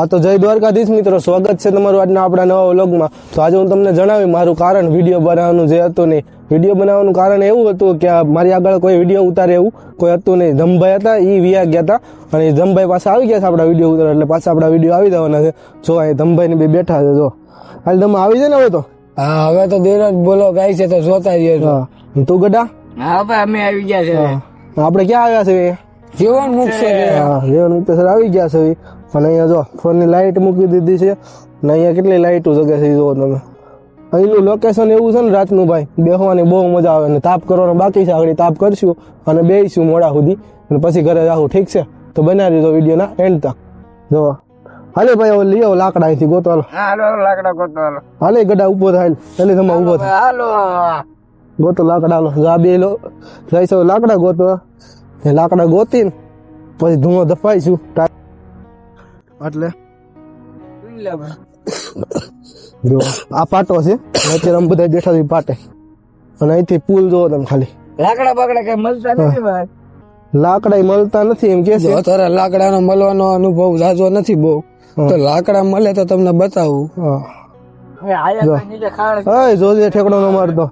હા તો જય દ્વારકાધીશ મિત્રો, સ્વાગત છે તમારું આજના આપણા નવા વ્લોગમાં। તો આજે હું તમને જણાવી મારું કારણ વિડીયો બનાવવાનું જે હતું નહીં। વિડીયો બનાવવાનું કારણ એવું હતું કે મારી આગળ કોઈ વિડીયો ઉતારે એવું કોઈ હતું નહીં। જમભાઈ હતા, એ વિયા ગયા હતા અને એ જમભાઈ પાસે આવી ગયા છે આપણા વિડીયો ઉતારે, એટલે પાછા આપણા વિડીયો આવી જવાના છે। જો અહીં જમભાઈ ને બે બેઠા છે, જો હાલ તમે આવી જાય ને હવે તો। હા, હવે તો દેર બોલો ગાય છે તો જોતા જઈએ। હા, તું ગડા? હા ભાઈ, અમે આવી ગયા છે। આપણે ક્યાં આવ્યા છે? જીવન મુક્ત છે। હા, જીવન મુક્ત સર આવી ગયા છે। અને અહીંયા જો ફોન ની લાઈટ મૂકી દીધી છે અને અહીંયા કેટલી લાઈટો જગે છે જો તમે। અહીંનું લોકેશન એવું છે ને રાતનું ભાઈ, બેસવાની બહુ મજા આવે ને તાપ કરવાનો બાકી છે, આગળ તાપ કરશું અને બેસીશું મોડા સુધી અને પછી ઘરે જાવું, ઠીક છે? તો બનાવી દીધો વિડીયો ના એન્ડ તક। જો હાલે ભાઈ, હવે લઈ આવો લાકડા અહીંથી ગોતો, હાલો। હાલો લાકડા ગોતો, હાલો। હાલે ગડા ઉભો થાય, એટલે તમે ઉભો થાય, હાલો ગોતો લાકડા, હાલો। જા બે લો જઈશું લાકડા ગોતો, લાકડા ગોતીને પછી ધુઓ દફાઈશું એટલે જો આ પાટો છે, અત્યારે અમે બધા બેઠા છીએ પાટે, અને અહીંથી પુલ જોવો તમે ખાલી। લાકડા બાકડા કઈ મળતા નથી ભાઈ, લાકડા મળતા નથી એમ કે છે। અત્યારે લાકડાનો મળવાનો અનુભવ જાજો નથી બહુ, તો લાકડા મળે તો તમને બતાવું। જોજે ઠેકડો ન મારતો,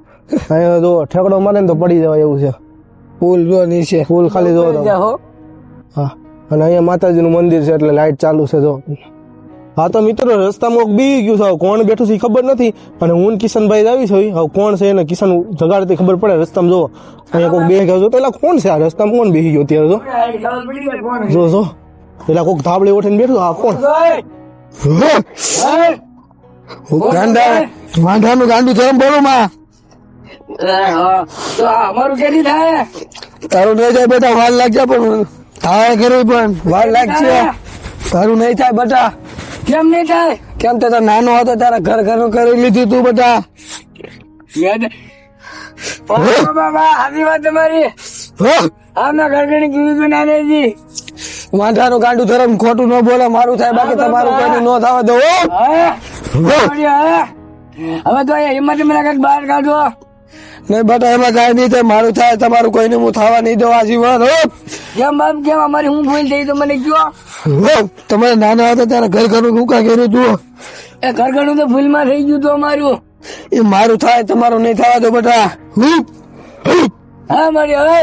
અહીંયા જો ઠેકડો મારે ને તો પડી જવાય એવું છે। પુલ જો નીચે, પુલ ખાલી જોવો તમે। હા, અને અહીંયા માતાજીનું મંદિર છે એટલે લાઈટ ચાલુ છે જો। હા તો મિત્રો, રસ્તામાં બી ગયું છે, કોણ બેઠું છે ખબર નથી, અને હું કિશનભાઈ જ આવી છે, હવે કોણ છે એને કિશન જગાડતી ખબર પડે। રસ્તામાં જોવો અહીંયા કોઈ બેસી ગયો, પેલા કોણ છે આ રસ્તામાં, કોણ બેસી ગયો અત્યારે જો જો પેલા કોઈક ધાબળે ઉઠીને બેઠું, હા કોણ? વાંઢાનું ગાંડું ધરમ બોલું માં, અમારું કેરી થાય તારું નહીં થાય બેટા, વાર લાગશે પણ થાય કરી પણ વાર લાગશે, તારું નહીં થાય બેટા। કેમ નહીં થાય? કેમ તો નાનો હતો તારા ઘર ઘરનું કરી લીધું તું બેટા। બાબા આવી વાત તમારી, આમના ઘરગણી કીધું તું નાનેજી। વાંઢાનું ગાંડું ધરમ ખોટું ન બોલે, મારું થાય બાકી તમારું કોઈનું ન થવા દો। હવે તો હિંમત મને કઈક બહાર કાઢો નહીં બેટા, એમાં કઈ નહીં થાય, મારું થાય તમારું કોઈને હું થવા નહીં દઉં આજીવન। કેમ બાપ કેમ અમારી હું ભૂલ થઈ તો મને કયો? તમારે નાના હતા ત્યારે ઘર ઘરનું કુકા કર્યું તું, એ ઘર ઘરનું તો ભૂલમાં થઈ ગયું તું અમારું, એ મારું થાય તમારું નહીં થવા દો બેટા। હા મારી હવે,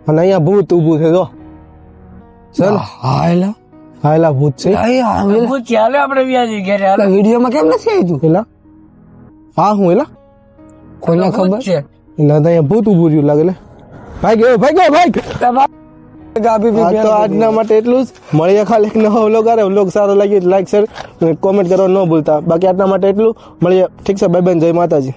અને અહીંયા ભૂત ઉભું છે જો, હાયલા ભૂત છે, ભૂત છે, હાલે આપણે વ્યાજી ઘરે, હાલે વિડીયોમાં કેમ નથી આવી તું એલા? હા હું એલા કોઈને ખબર છે, એલા અહીંયા ભૂત ઉભું રહ્યું લાગે લે, ભાઈ તો આજના માટે એટલું જ। મળીએ ખાલી એક નવો વ્લોગ, વ્લોગ સારો લાગ્યો લાઈક શેર કોમેન્ટ કરવા ન ભૂલતા। બાકી આજના માટે એટલું, મળીએ, ઠીક છે? બાય બાય, જય માતાજી।